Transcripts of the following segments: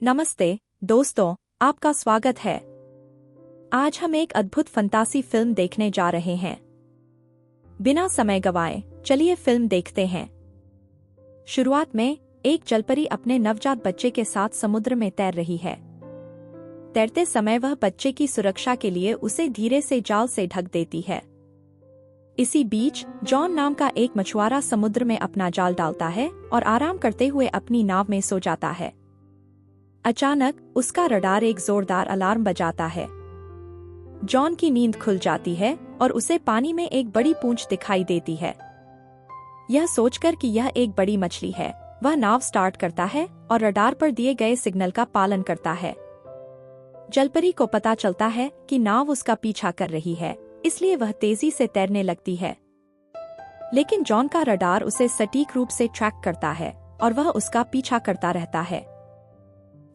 नमस्ते दोस्तों, आपका स्वागत है। आज हम एक अद्भुत फंतासी फिल्म देखने जा रहे हैं। बिना समय गवाए चलिए फिल्म देखते हैं। शुरुआत में एक जलपरी अपने नवजात बच्चे के साथ समुद्र में तैर रही है। तैरते समय वह बच्चे की सुरक्षा के लिए उसे धीरे से जाल से ढक देती है। इसी बीच जॉन नाम का एक मछुआरा समुद्र में अपना जाल डालता है और आराम करते हुए अपनी नाव में सो जाता है। अचानक उसका रडार एक जोरदार अलार्म बजाता है। जॉन की नींद खुल जाती है और उसे पानी में एक बड़ी पूंछ दिखाई देती है। यह सोचकर कि यह एक बड़ी मछली है, वह नाव स्टार्ट करता है और रडार पर दिए गए सिग्नल का पालन करता है। जलपरी को पता चलता है कि नाव उसका पीछा कर रही है, इसलिए वह तेजी से तैरने लगती है। लेकिन जॉन का रडार उसे सटीक रूप से ट्रैक करता है और वह उसका पीछा करता रहता है।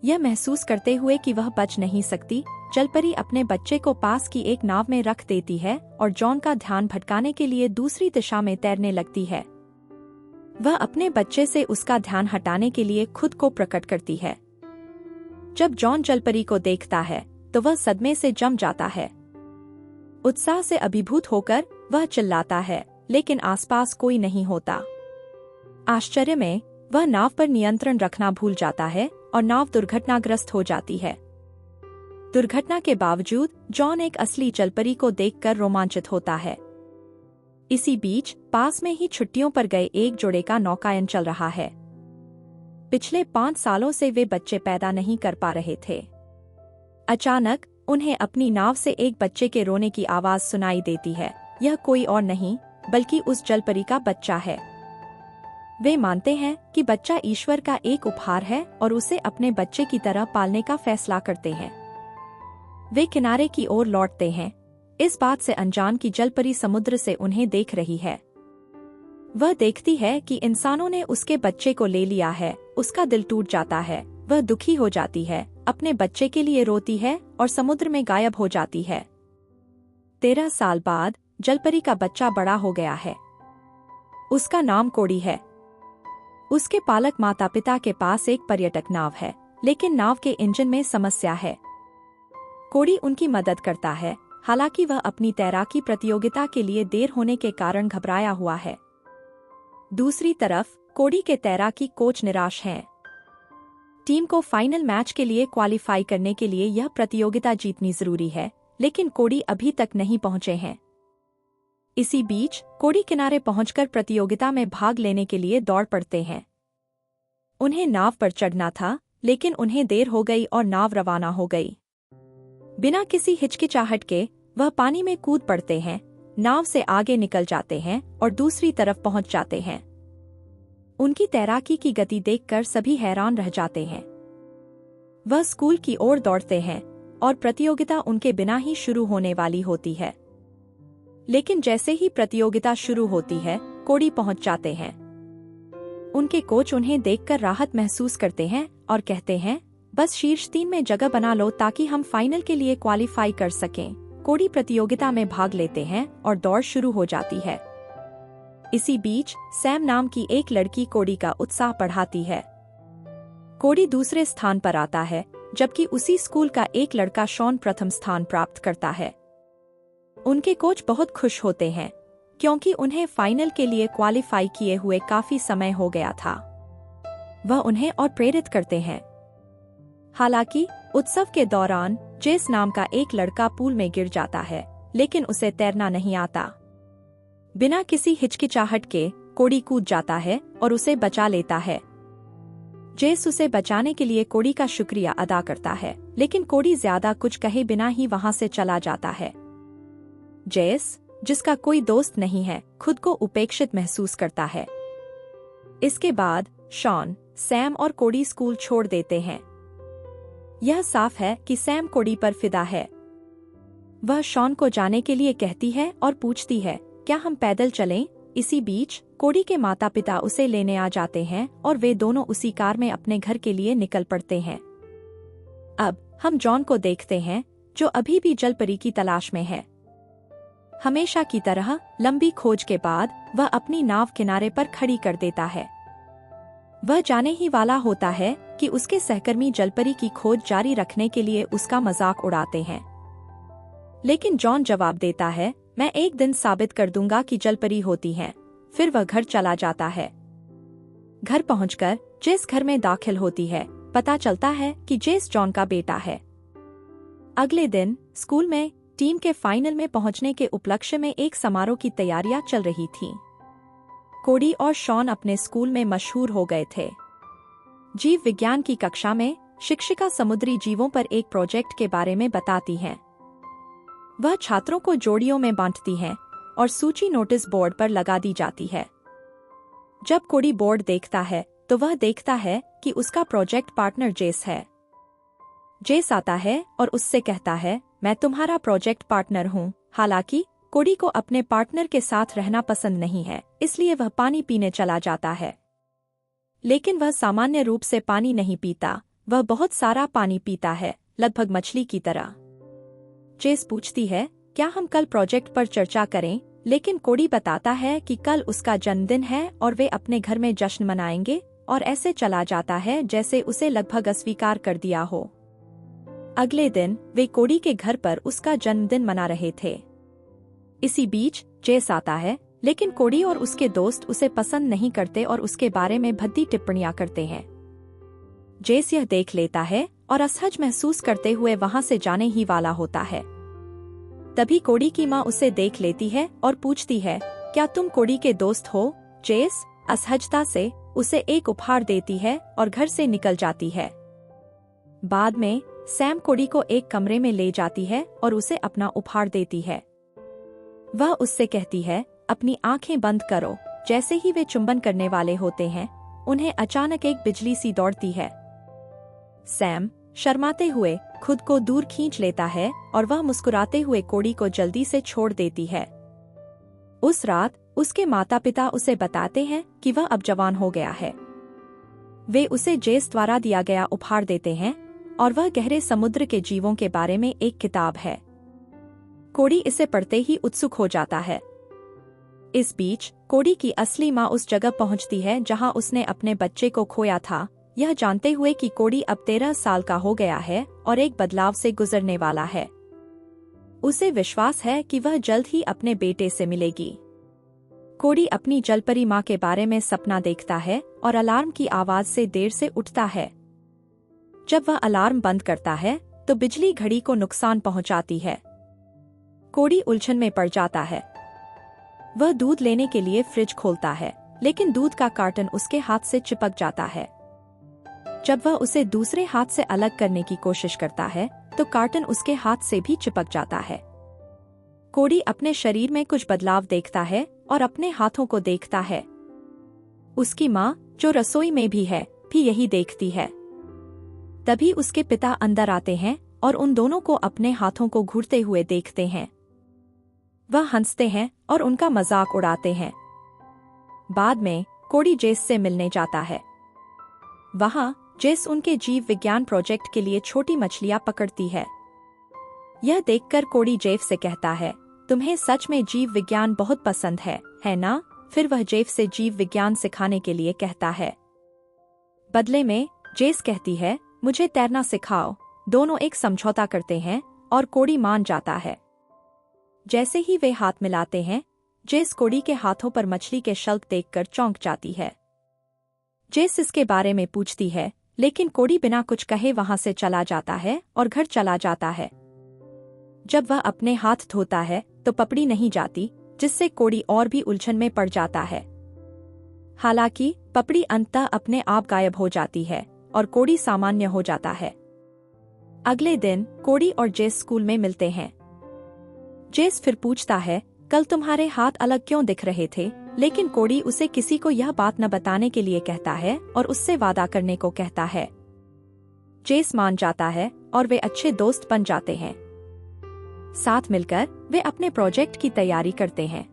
यह महसूस करते हुए कि वह बच नहीं सकती, जलपरी अपने बच्चे को पास की एक नाव में रख देती है और जॉन का ध्यान भटकाने के लिए दूसरी दिशा में तैरने लगती है। वह अपने बच्चे से उसका ध्यान हटाने के लिए खुद को प्रकट करती है। जब जॉन जलपरी को देखता है तो वह सदमे से जम जाता है। उत्साह से अभिभूत होकर वह चिल्लाता है, लेकिन आसपास कोई नहीं होता। आश्चर्य में वह नाव पर नियंत्रण रखना भूल जाता है और नाव दुर्घटनाग्रस्त हो जाती है। दुर्घटना के बावजूद जॉन एक असली जलपरी को देखकर रोमांचित होता है। इसी बीच पास में ही छुट्टियों पर गए एक जोड़े का नौकायन चल रहा है। पिछले 5 सालों से वे बच्चे पैदा नहीं कर पा रहे थे। अचानक उन्हें अपनी नाव से एक बच्चे के रोने की आवाज सुनाई देती है। यह कोई और नहीं बल्कि उस जलपरी का बच्चा है। वे मानते हैं कि बच्चा ईश्वर का एक उपहार है और उसे अपने बच्चे की तरह पालने का फैसला करते हैं। वे किनारे की ओर लौटते हैं, इस बात से अनजान कि जलपरी समुद्र से उन्हें देख रही है। वह देखती है कि इंसानों ने उसके बच्चे को ले लिया है। उसका दिल टूट जाता है, वह दुखी हो जाती है, अपने बच्चे के लिए रोती है और समुद्र में गायब हो जाती है। 13 साल बाद जलपरी का बच्चा बड़ा हो गया है। उसका नाम कोड़ी है। उसके पालक माता पिता के पास एक पर्यटक नाव है, लेकिन नाव के इंजन में समस्या है। कोड़ी उनकी मदद करता है, हालांकि वह अपनी तैराकी प्रतियोगिता के लिए देर होने के कारण घबराया हुआ है। दूसरी तरफ कोड़ी के तैराकी कोच निराश हैं। टीम को फाइनल मैच के लिए क्वालिफाई करने के लिए यह प्रतियोगिता जीतनी जरूरी है, लेकिन कोड़ी अभी तक नहीं पहुंचे हैं। इसी बीच कोड़ी किनारे पहुंचकर प्रतियोगिता में भाग लेने के लिए दौड़ पड़ते हैं। उन्हें नाव पर चढ़ना था, लेकिन उन्हें देर हो गई और नाव रवाना हो गई। बिना किसी हिचकिचाहट के वह पानी में कूद पड़ते हैं, नाव से आगे निकल जाते हैं और दूसरी तरफ पहुंच जाते हैं। उनकी तैराकी की गति देखकर सभी हैरान रह जाते हैं। वह स्कूल की ओर दौड़ते हैं और प्रतियोगिता उनके बिना ही शुरू होने वाली होती है। लेकिन जैसे ही प्रतियोगिता शुरू होती है, कोड़ी पहुंच जाते हैं। उनके कोच उन्हें देखकर राहत महसूस करते हैं और कहते हैं, बस शीर्ष 3 में जगह बना लो ताकि हम फाइनल के लिए क्वालिफाई कर सकें। कोड़ी प्रतियोगिता में भाग लेते हैं और दौड़ शुरू हो जाती है। इसी बीच सैम नाम की एक लड़की कोड़ी का उत्साह बढ़ाती है। कोड़ी दूसरे स्थान पर आता है, जबकि उसी स्कूल का एक लड़का शॉन प्रथम स्थान प्राप्त करता है। उनके कोच बहुत खुश होते हैं, क्योंकि उन्हें फाइनल के लिए क्वालिफाई किए हुए काफी समय हो गया था। वह उन्हें और प्रेरित करते हैं। हालांकि उत्सव के दौरान जेस नाम का एक लड़का पूल में गिर जाता है, लेकिन उसे तैरना नहीं आता। बिना किसी हिचकिचाहट के कोड़ी कूद जाता है और उसे बचा लेता है। जेस उसे बचाने के लिए कोड़ी का शुक्रिया अदा करता है, लेकिन कोड़ी ज्यादा कुछ कहे बिना ही वहां से चला जाता है। जेस, जिसका कोई दोस्त नहीं है, खुद को उपेक्षित महसूस करता है। इसके बाद शॉन, सैम और कोड़ी स्कूल छोड़ देते हैं। यह साफ है कि सैम कोड़ी पर फिदा है। वह शॉन को जाने के लिए कहती है और पूछती है, क्या हम पैदल चलें? इसी बीच कोड़ी के माता पिता उसे लेने आ जाते हैं और वे दोनों उसी कार में अपने घर के लिए निकल पड़ते हैं। अब हम जॉन को देखते हैं, जो अभी भी जलपरी की तलाश में है। हमेशा की तरह लंबी खोज के बाद वह अपनी नाव किनारे पर खड़ी कर देता है। वह जाने ही वाला होता है कि उसके सहकर्मी जलपरी की खोज जारी रखने के लिए उसका मजाक उड़ाते हैं। लेकिन जॉन जवाब देता है, मैं एक दिन साबित कर दूंगा कि जलपरी होती हैं। फिर वह घर चला जाता है। घर पहुंचकर जेस घर में दाखिल होती है। पता चलता है कि जेस जॉन का बेटा है। अगले दिन स्कूल में टीम के फाइनल में पहुंचने के उपलक्ष्य में एक समारोह की तैयारियां चल रही थीं। कोडी और शॉन अपने स्कूल में मशहूर हो गए थे। जीव विज्ञान की कक्षा में शिक्षिका समुद्री जीवों पर एक प्रोजेक्ट के बारे में बताती हैं। वह छात्रों को जोड़ियों में बांटती हैं और सूची नोटिस बोर्ड पर लगा दी जाती है। जब कोडी बोर्ड देखता है तो वह देखता है कि उसका प्रोजेक्ट पार्टनर जेस है। जेस आता है और उससे कहता है, मैं तुम्हारा प्रोजेक्ट पार्टनर हूँ। हालांकि कोडी को अपने पार्टनर के साथ रहना पसंद नहीं है, इसलिए वह पानी पीने चला जाता है। लेकिन वह सामान्य रूप से पानी नहीं पीता, वह बहुत सारा पानी पीता है, लगभग मछली की तरह। जेस पूछती है, क्या हम कल प्रोजेक्ट पर चर्चा करें? लेकिन कोडी बताता है कि कल उसका जन्मदिन है और वे अपने घर में जश्न मनाएंगे, और ऐसे चला जाता है जैसे उसे लगभग अस्वीकार कर दिया हो। अगले दिन वे कोडी के घर पर उसका जन्मदिन मना रहे थे। इसी बीच जेस आता है, लेकिन कोडी और उसके दोस्त उसे पसंद नहीं करते और उसके बारे में भद्दी टिप्पणियां करते हैं। जेस यह देख लेता है और असहज महसूस करते हुए वहां से जाने ही वाला होता है। तभी कोडी की मां उसे देख लेती है और पूछती है, क्या तुम कोडी के दोस्त हो? जेस असहजता से उसे एक उपहार देती है और घर से निकल जाती है। बाद में सैम कोडी को एक कमरे में ले जाती है और उसे अपना उपहार देती है। वह उससे कहती है, अपनी आंखें बंद करो। जैसे ही वे चुंबन करने वाले होते हैं, उन्हें अचानक एक बिजली सी दौड़ती है। सैम शर्माते हुए खुद को दूर खींच लेता है और वह मुस्कुराते हुए कोडी को जल्दी से छोड़ देती है। उस रात उसके माता पिता उसे बताते हैं कि वह अब जवान हो गया है। वे उसे जेस द्वारा दिया गया उपहार देते हैं और वह गहरे समुद्र के जीवों के बारे में एक किताब है। कोडी इसे पढ़ते ही उत्सुक हो जाता है। इस बीच कोडी की असली माँ उस जगह पहुंचती है जहां उसने अपने बच्चे को खोया था, यह जानते हुए कि कोडी अब 13 साल का हो गया है और एक बदलाव से गुजरने वाला है। उसे विश्वास है कि वह जल्द ही अपने बेटे से मिलेगी। कोडी अपनी जलपरी माँ के बारे में सपना देखता है और अलार्म की आवाज से देर से उठता है। जब वह अलार्म बंद करता है तो बिजली घड़ी को नुकसान पहुंचाती है। कोडी उलझन में पड़ जाता है। वह दूध लेने के लिए फ्रिज खोलता है, लेकिन दूध का कार्टन उसके हाथ से चिपक जाता है। जब वह उसे दूसरे हाथ से अलग करने की कोशिश करता है तो कार्टन उसके हाथ से भी चिपक जाता है। कोडी अपने शरीर में कुछ बदलाव देखता है और अपने हाथों को देखता है। उसकी माँ, जो रसोई में भी है, भी यही देखती है। तभी उसके पिता अंदर आते हैं और उन दोनों को अपने हाथों को घूरते हुए देखते हैं। वह हंसते हैं और उनका मजाक उड़ाते हैं। बाद में कोडी जेस से मिलने जाता है। वहां जेस उनके जीव विज्ञान प्रोजेक्ट के लिए छोटी मछलियां पकड़ती है। यह देखकर कोडी जेफ से कहता है, तुम्हें सच में जीव विज्ञान बहुत पसंद है ना? फिर वह जेफ से जीव विज्ञान सिखाने के लिए कहता है। बदले में जेस कहती है, मुझे तैरना सिखाओ। दोनों एक समझौता करते हैं और कोडी मान जाता है। जैसे ही वे हाथ मिलाते हैं, जेस कोडी के हाथों पर मछली के शल्क देखकर चौंक जाती है। जेस इसके बारे में पूछती है, लेकिन कोडी बिना कुछ कहे वहां से चला जाता है और घर चला जाता है। जब वह अपने हाथ धोता है तो पपड़ी नहीं जाती, जिससे कोडी और भी उलझन में पड़ जाता है। हालांकि पपड़ी अंततः अपने आप गायब हो जाती है और कोडी सामान्य हो जाता है। अगले दिन कोडी और जेस स्कूल में मिलते हैं। जेस फिर पूछता है, कल तुम्हारे हाथ अलग क्यों दिख रहे थे? लेकिन कोडी उसे किसी को यह बात न बताने के लिए कहता है और उससे वादा करने को कहता है। जेस मान जाता है और वे अच्छे दोस्त बन जाते हैं। साथ मिलकर वे अपने प्रोजेक्ट की तैयारी करते हैं।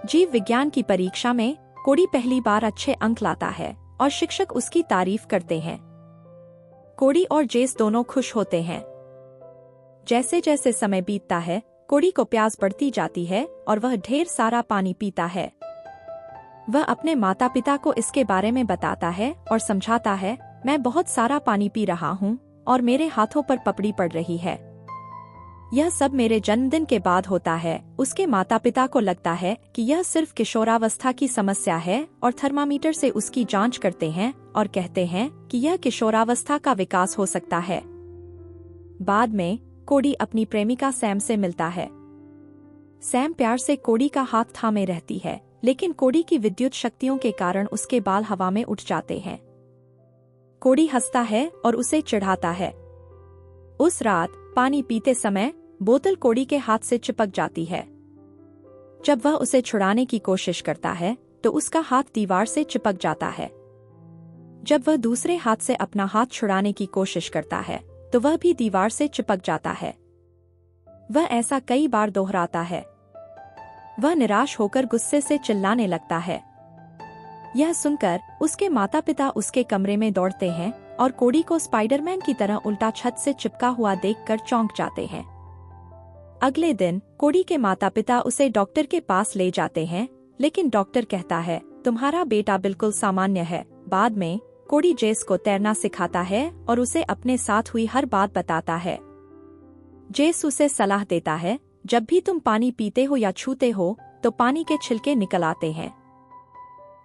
जीव विज्ञान की परीक्षा में कोडी पहली बार अच्छे अंक लाता है और शिक्षक उसकी तारीफ करते हैं। कोडी और जेस दोनों खुश होते हैं। जैसे जैसे समय बीतता है, कोडी को प्यास बढ़ती जाती है और वह ढेर सारा पानी पीता है। वह अपने माता पिता को इसके बारे में बताता है और समझाता है, मैं बहुत सारा पानी पी रहा हूँ और मेरे हाथों पर पपड़ी पड़ रही है। यह सब मेरे जन्मदिन के बाद होता है। उसके माता पिता को लगता है कि यह सिर्फ किशोरावस्था की समस्या है और थर्मामीटर से उसकी जांच करते हैं और कहते हैं कि यह किशोरावस्था का विकास हो सकता है। बाद में कोडी अपनी प्रेमिका सैम से मिलता है। सैम प्यार से कोडी का हाथ थामे रहती है, लेकिन कोडी की विद्युत शक्तियों के कारण उसके बाल हवा में उठ जाते हैं। कोडी हंसता है और उसे चिढ़ाता है। उस रात पानी पीते समय बोतल कोडी के हाथ से चिपक जाती है। जब वह उसे छुड़ाने की कोशिश करता है तो उसका हाथ दीवार से चिपक जाता है। जब वह दूसरे हाथ से अपना हाथ छुड़ाने की कोशिश करता है तो वह भी दीवार से चिपक जाता है। वह ऐसा कई बार दोहराता है। वह निराश होकर गुस्से से चिल्लाने लगता है। यह सुनकर उसके माता पिता उसके कमरे में दौड़ते हैं और कोडी को स्पाइडरमैन की तरह उल्टा छत से चिपका हुआ देखकर चौंक जाते हैं। अगले दिन कोडी के माता पिता उसे डॉक्टर के पास ले जाते हैं, लेकिन डॉक्टर कहता है तुम्हारा बेटा बिल्कुल सामान्य है। बाद में कोडी जेस को तैरना सिखाता है और उसे अपने साथ हुई हर बात बताता है। जेस उसे सलाह देता है, जब भी तुम पानी पीते हो या छूते हो तो पानी के छिलके निकल आते हैं,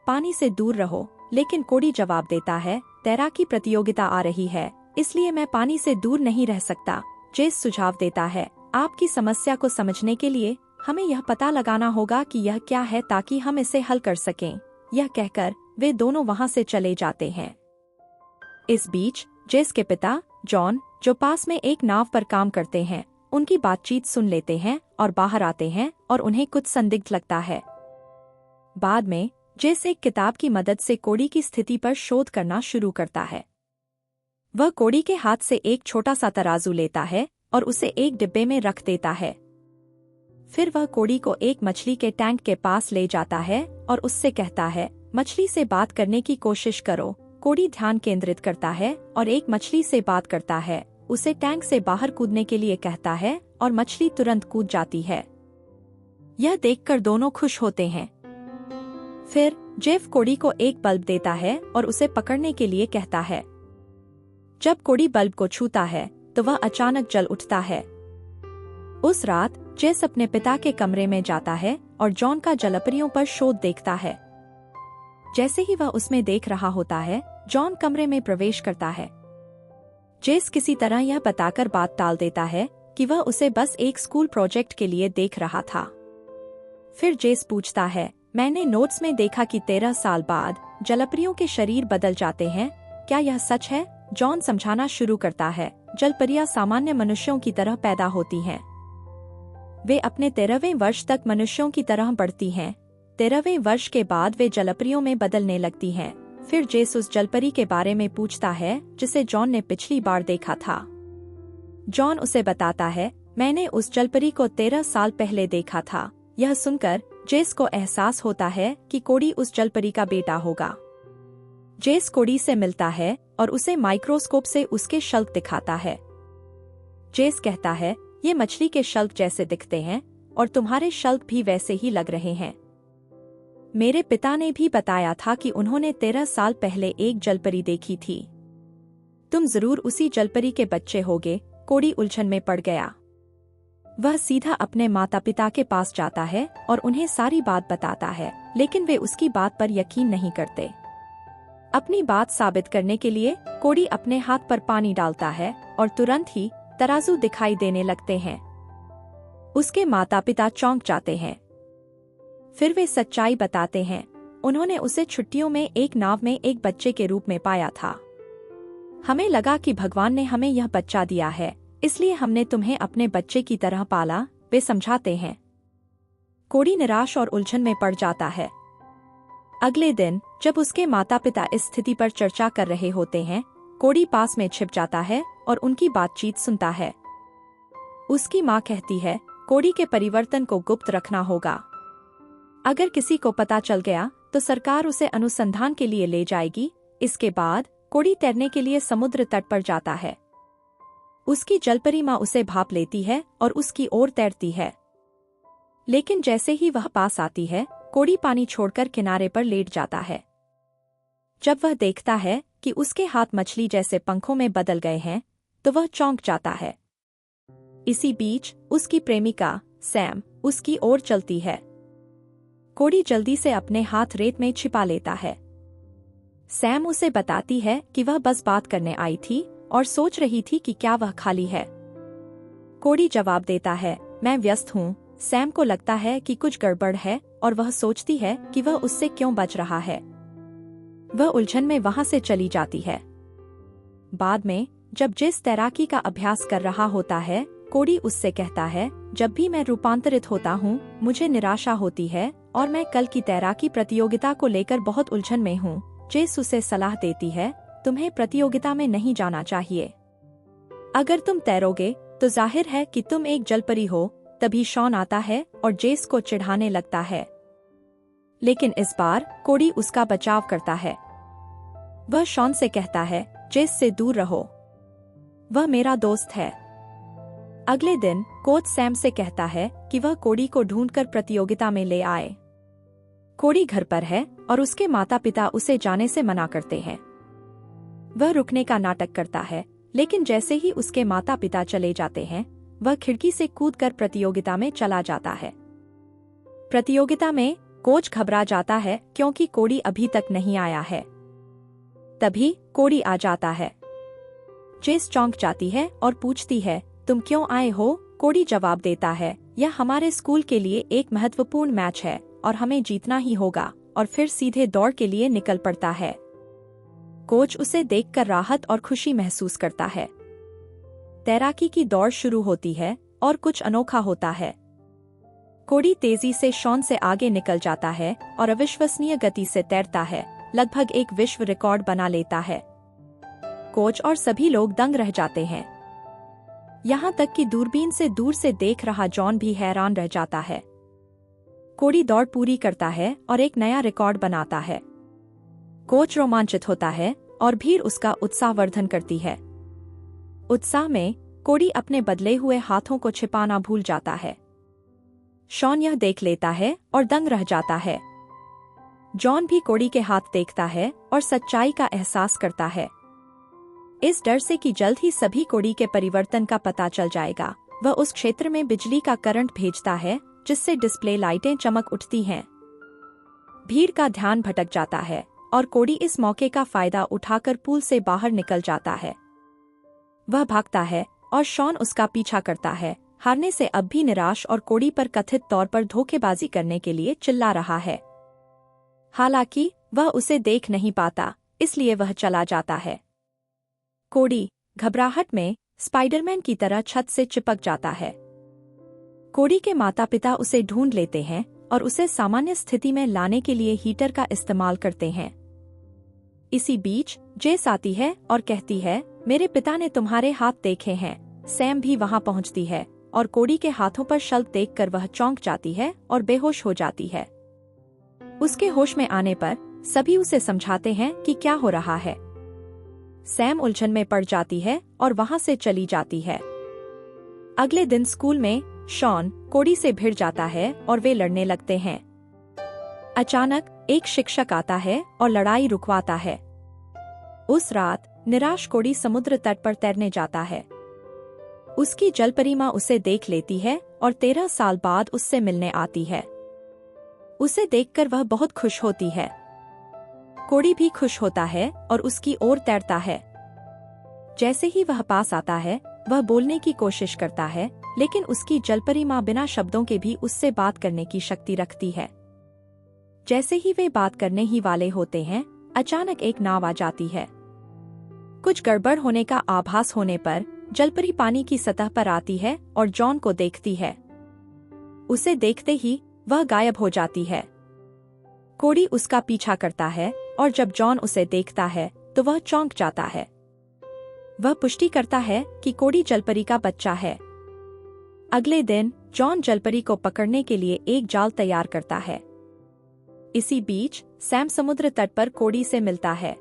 पानी से दूर रहो। लेकिन कोडी जवाब देता है, तैराकी प्रतियोगिता आ रही है, इसलिए मैं पानी से दूर नहीं रह सकता। जेस सुझाव देता है, आपकी समस्या को समझने के लिए हमें यह पता लगाना होगा कि यह क्या है ताकि हम इसे हल कर सकें। यह कहकर वे दोनों वहां से चले जाते हैं। इस बीच जेस के पिता जॉन, जो पास में एक नाव पर काम करते हैं, उनकी बातचीत सुन लेते हैं और बाहर आते हैं और उन्हें कुछ संदिग्ध लगता है। बाद में जेस एक किताब की मदद से कोडी की स्थिति पर शोध करना शुरू करता है। वह कोडी के हाथ से एक छोटा सा तराजू लेता है और उसे एक डिब्बे में रख देता है। फिर वह कोडी को एक मछली के टैंक के पास ले जाता है और उससे कहता है, मछली से बात करने की कोशिश करो। कोडी ध्यान केंद्रित करता है और एक मछली से बात करता है, उसे टैंक से बाहर कूदने के लिए कहता है और मछली तुरंत कूद जाती है। यह देखकर दोनों खुश होते हैं। फिर जेफ कोडी को एक बल्ब देता है और उसे पकड़ने के लिए कहता है। जब कोडी बल्ब को छूता है तो वह अचानक जल उठता है। उस रात जेस अपने पिता के कमरे में जाता है और जॉन का जलपरियों पर शोध देखता है। जैसे ही वह उसमें देख रहा होता है, जॉन कमरे में प्रवेश करता है। जेस किसी तरह यह बताकर बात टाल देता है कि वह उसे बस एक स्कूल प्रोजेक्ट के लिए देख रहा था। फिर जेस पूछता है, मैंने नोट्स में देखा कि 13 साल बाद जलपरियों के शरीर बदल जाते हैं, क्या यह सच है? जॉन समझाना शुरू करता है, जलपरियां सामान्य मनुष्यों की तरह पैदा होती हैं। वे अपने 13वें वर्ष तक मनुष्यों की तरह बढ़ती हैं। 13वें वर्ष के बाद वे जलपरियों में बदलने लगती हैं। फिर जेस उस जलपरी के बारे में पूछता है जिसे जॉन ने पिछली बार देखा था। जॉन उसे बताता है, मैंने उस जलपरी को 13 साल पहले देखा था। यह सुनकर जेस को एहसास होता है कि कोडी उस जलपरी का बेटा होगा। जेस कोडी से मिलता है और उसे माइक्रोस्कोप से उसके शल्क दिखाता है। जेस कहता है, ये मछली के शल्क जैसे दिखते हैं और तुम्हारे शल्क भी वैसे ही लग रहे हैं। मेरे पिता ने भी बताया था कि उन्होंने 13 साल पहले एक जलपरी देखी थी। तुम जरूर उसी जलपरी के बच्चे होगे। कोडी उलझन में पड़ गया। वह सीधा अपने माता पिता के पास जाता है और उन्हें सारी बात बताता है, लेकिन वे उसकी बात पर यकीन नहीं करते। अपनी बात साबित करने के लिए कोडी अपने हाथ पर पानी डालता है और तुरंत ही तराजू दिखाई देने लगते हैं। उसके माता पिता चौंक जाते हैं। फिर वे सच्चाई बताते हैं, उन्होंने उसे छुट्टियों में एक नाव में एक बच्चे के रूप में पाया था। हमें लगा कि भगवान ने हमें यह बच्चा दिया है, इसलिए हमने तुम्हें अपने बच्चे की तरह पाला, वे समझाते हैं। कोडी निराश और उलझन में पड़ जाता है। अगले दिन जब उसके माता पिता इस स्थिति पर चर्चा कर रहे होते हैं, कोडी पास में छिप जाता है और उनकी बातचीत सुनता है। उसकी माँ कहती है, कोडी के परिवर्तन को गुप्त रखना होगा। अगर किसी को पता चल गया तो सरकार उसे अनुसंधान के लिए ले जाएगी। इसके बाद कोडी तैरने के लिए समुद्र तट पर जाता है। उसकी जलपरी माँ उसे भाप लेती है और उसकी ओर तैरती है। लेकिन जैसे ही वह पास आती है, कोडी पानी छोड़कर किनारे पर लेट जाता है। जब वह देखता है कि उसके हाथ मछली जैसे पंखों में बदल गए हैं तो वह चौंक जाता है। इसी बीच उसकी प्रेमिका सैम उसकी ओर चलती है। कोडी जल्दी से अपने हाथ रेत में छिपा लेता है। सैम उसे बताती है कि वह बस बात करने आई थी और सोच रही थी कि क्या वह खाली है। कोडी जवाब देता है, मैं व्यस्त हूँ। सैम को लगता है कि कुछ गड़बड़ है और वह सोचती है कि वह उससे क्यों बच रहा है। वह उलझन में वहां से चली जाती है। बाद में जब जेस तैराकी का अभ्यास कर रहा होता है, कोडी उससे कहता है, जब भी मैं रूपांतरित होता हूँ मुझे निराशा होती है और मैं कल की तैराकी प्रतियोगिता को लेकर बहुत उलझन में हूँ। जेस उसे सलाह देती है, तुम्हें प्रतियोगिता में नहीं जाना चाहिए। अगर तुम तैरोगे तो जाहिर है कि तुम एक जलपरी हो। तभी शॉन आता है और जेस को चिढ़ाने लगता है, लेकिन इस बार कोडी उसका बचाव करता है। वह शॉन से कहता है, जेस से दूर रहो, वह मेरा दोस्त है। अगले दिन कोच सैम से कहता है कि वह कोडी को ढूंढकर प्रतियोगिता में ले आए। कोडी घर पर है और उसके माता पिता उसे जाने से मना करते हैं। वह रुकने का नाटक करता है, लेकिन जैसे ही उसके माता पिता चले जाते हैं वह खिड़की से कूदकर प्रतियोगिता में चला जाता है। प्रतियोगिता में कोच घबरा जाता है क्योंकि कोडी अभी तक नहीं आया है। तभी कोडी आ जाता है। जेस चौंक जाती है और पूछती है, तुम क्यों आए हो? कोडी जवाब देता है, यह हमारे स्कूल के लिए एक महत्वपूर्ण मैच है और हमें जीतना ही होगा, और फिर सीधे दौड़ के लिए निकल पड़ता है। कोच उसे देखकर राहत और खुशी महसूस करता है। तैराकी की दौड़ शुरू होती है और कुछ अनोखा होता है। कोडी तेजी से शॉन से आगे निकल जाता है और अविश्वसनीय गति से तैरता है, लगभग एक विश्व रिकॉर्ड बना लेता है। कोच और सभी लोग दंग रह जाते हैं। यहाँ तक कि दूरबीन से दूर से देख रहा जॉन भी हैरान रह जाता है। कोडी दौड़ पूरी करता है और एक नया रिकॉर्ड बनाता है। कोच रोमांचित होता है और भीड़ उसका उत्साहवर्धन करती है। उत्साह में कोडी अपने बदले हुए हाथों को छिपाना भूल जाता है। शॉन यह देख लेता है और दंग रह जाता है। जॉन भी कोडी के हाथ देखता है और सच्चाई का एहसास करता है। इस डर से कि जल्द ही सभी कोडी के परिवर्तन का पता चल जाएगा, वह उस क्षेत्र में बिजली का करंट भेजता है जिससे डिस्प्ले लाइटें चमक उठती हैं। भीड़ का ध्यान भटक जाता है और कोडी इस मौके का फायदा उठाकर पूल से बाहर निकल जाता है। वह भागता है और शॉन उसका पीछा करता है, हारने से अब भी निराश और कोडी पर कथित तौर पर धोखेबाजी करने के लिए चिल्ला रहा है। हालांकि वह उसे देख नहीं पाता, इसलिए वह चला जाता है। कोडी घबराहट में स्पाइडरमैन की तरह छत से चिपक जाता है। कोडी के माता पिता उसे ढूंढ लेते हैं और उसे सामान्य स्थिति में लाने के लिए हीटर का इस्तेमाल करते हैं। इसी बीच जेस आती है और कहती है, मेरे पिता ने तुम्हारे हाथ देखे हैं। सैम भी वहां पहुंचती है और कोडी के हाथों पर शल्क देखकर वह चौंक जाती है और बेहोश हो जाती है। उसके होश में आने पर सभी उसे समझाते हैं कि क्या हो रहा है। सैम उलझन में पड़ जाती है और वहां से चली जाती है। अगले दिन स्कूल में शॉन कोडी से भिड़ जाता है और वे लड़ने लगते हैं। अचानक एक शिक्षक आता है और लड़ाई रुकवाता है। उस रात निराश कोडी समुद्र तट पर तैरने जाता है। उसकी जलपरी माँ उसे देख लेती है और 13 साल बाद उससे मिलने आती है। उसे देखकर वह बहुत खुश होती है। कोडी भी खुश होता है और उसकी ओर तैरता है। जैसे ही वह पास आता है वह बोलने की कोशिश करता है, लेकिन उसकी जलपरी माँ बिना शब्दों के भी उससे बात करने की शक्ति रखती है। जैसे ही वे बात करने ही वाले होते हैं, अचानक एक नाव आ जाती है। कुछ गड़बड़ होने का आभास होने पर जलपरी पानी की सतह पर आती है और जॉन को देखती है। उसे देखते ही वह गायब हो जाती है। कोडी उसका पीछा करता है और जब जॉन उसे देखता है तो वह चौंक जाता है। वह पुष्टि करता है कि कोडी जलपरी का बच्चा है। अगले दिन जॉन जलपरी को पकड़ने के लिए एक जाल तैयार करता है। इसी बीच सैम समुद्र तट पर कोडी से मिलता है।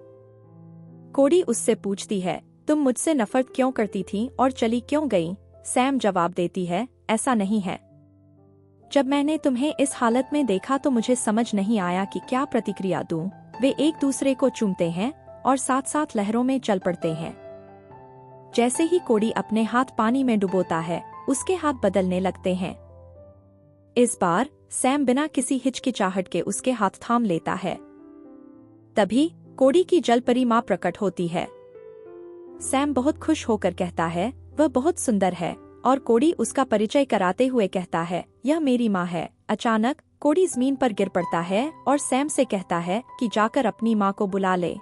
कोडी उससे पूछती है, तुम मुझसे नफरत क्यों करती थी और चली क्यों गई? सैम जवाब देती है, ऐसा नहीं है। जब मैंने तुम्हें इस हालत में देखा तो मुझे समझ नहीं आया कि क्या प्रतिक्रिया दूं। वे एक दूसरे को चूमते हैं और साथ साथ लहरों में चल पड़ते हैं। जैसे ही कोड़ी अपने हाथ पानी में डुबोता है, उसके हाथ बदलने लगते हैं। इस बार सैम बिना किसी हिचकिचाहट के उसके हाथ थाम लेता है। तभी कोड़ी की जलपरी माँ प्रकट होती है। सैम बहुत खुश होकर कहता है वह बहुत सुंदर है, और कोड़ी उसका परिचय कराते हुए कहता है यह मेरी माँ है। अचानक कोड़ी जमीन पर गिर पड़ता है और सैम से कहता है कि जाकर अपनी माँ को बुला ले।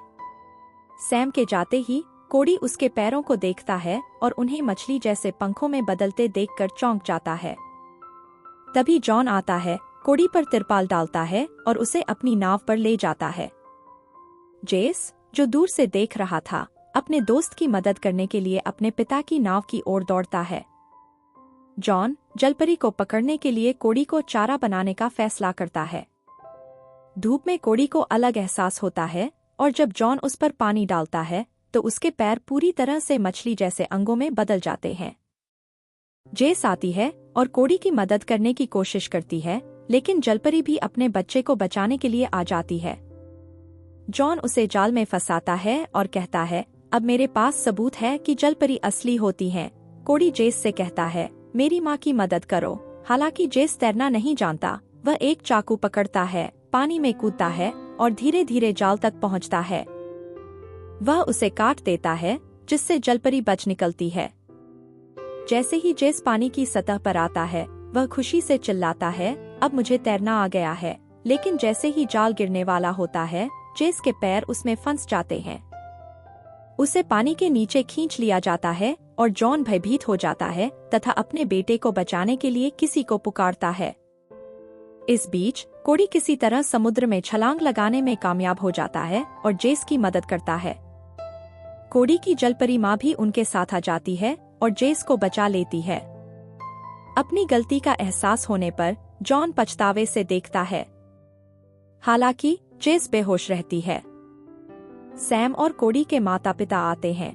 सैम के जाते ही कोड़ी उसके पैरों को देखता है और उन्हें मछली जैसे पंखों में बदलते देखकर चौंक जाता है। तभी जॉन आता है, कोड़ी पर तिरपाल डालता है और उसे अपनी नाव पर ले जाता है। जेस, जो दूर से देख रहा था, अपने दोस्त की मदद करने के लिए अपने पिता की नाव की ओर दौड़ता है। जॉन जलपरी को पकड़ने के लिए कोड़ी को चारा बनाने का फैसला करता है। धूप में कोड़ी को अलग एहसास होता है और जब जॉन उस पर पानी डालता है तो उसके पैर पूरी तरह से मछली जैसे अंगों में बदल जाते हैं। जेस आती है और कोड़ी की मदद करने की कोशिश करती है, लेकिन जलपरी भी अपने बच्चे को बचाने के लिए आ जाती है। जॉन उसे जाल में फंसाता है और कहता है अब मेरे पास सबूत है कि जलपरी असली होती हैं। कोड़ी जेस से कहता है मेरी माँ की मदद करो। हालांकि जेस तैरना नहीं जानता, वह एक चाकू पकड़ता है, पानी में कूदता है और धीरे धीरे जाल तक पहुँचता है। वह उसे काट देता है, जिससे जलपरी बच निकलती है। जैसे ही जेस पानी की सतह पर आता है, वह खुशी से चिल्लाता है अब मुझे तैरना आ गया है। लेकिन जैसे ही जाल गिरने वाला होता है, जेस के पैर उसमें फंस जाते हैं। उसे पानी के नीचे खींच लिया जाता है और जॉन भयभीत हो जाता है तथा अपने बेटे को बचाने के लिए किसी को पुकारता है। इस बीच कोड़ी किसी तरह समुद्र में छलांग लगाने में कामयाब हो जाता है और जेस की मदद करता है। कोड़ी की जलपरी माँ भी उनके साथ आ जाती है और जेस को बचा लेती है। अपनी गलती का एहसास होने पर जॉन पछतावे से देखता है। हालांकि जेस बेहोश रहती है। सैम और कोड़ी के माता पिता आते हैं।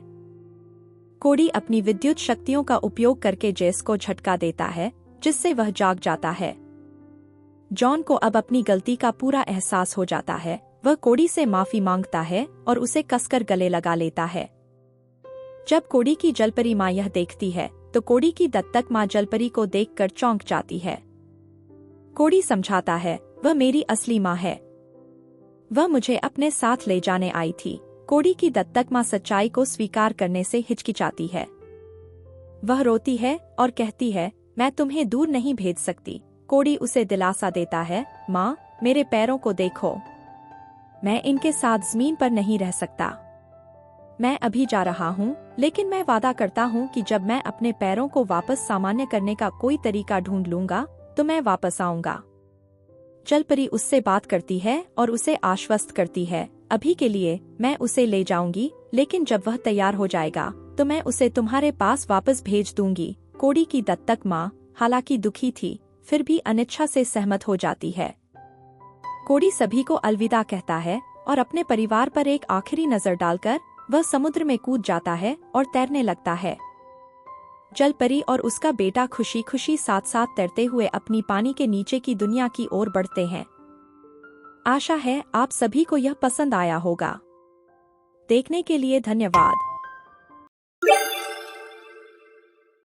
कोड़ी अपनी विद्युत शक्तियों का उपयोग करके जेस को झटका देता है, जिससे वह जाग जाता है। जॉन को अब अपनी गलती का पूरा एहसास हो जाता है। वह कोड़ी से माफी मांगता है और उसे कसकर गले लगा लेता है। जब कोड़ी की जलपरी माँ यह देखती है तो कोड़ी की दत्तक माँ जलपरी को देखकर चौंक जाती है। कोड़ी समझाता है वह मेरी असली माँ है, वह मुझे अपने साथ ले जाने आई थी। कोड़ी की दत्तक माँ सच्चाई को स्वीकार करने से हिचकिचाती है। वह रोती है और कहती है मैं तुम्हें दूर नहीं भेज सकती। कोड़ी उसे दिलासा देता है माँ, मेरे पैरों को देखो, मैं इनके साथ जमीन पर नहीं रह सकता। मैं अभी जा रहा हूँ, लेकिन मैं वादा करता हूँ कि जब मैं अपने पैरों को वापस सामान्य करने का कोई तरीका ढूंढ लूंगा तो मैं वापस आऊंगा। जलपरी उससे बात करती है और उसे आश्वस्त करती है अभी के लिए मैं उसे ले जाऊंगी, लेकिन जब वह तैयार हो जाएगा तो मैं उसे तुम्हारे पास वापस भेज दूंगी। कोड़ी की दत्तक माँ हालांकि दुखी थी, फिर भी अनिच्छा से सहमत हो जाती है। कोड़ी सभी को अलविदा कहता है और अपने परिवार पर एक आखिरी नजर डालकर वह समुद्र में कूद जाता है और तैरने लगता है। जलपरी और उसका बेटा खुशी खुशी साथ साथ तैरते हुए अपनी पानी के नीचे की दुनिया की ओर बढ़ते हैं। आशा है आप सभी को यह पसंद आया होगा। देखने के लिए धन्यवाद।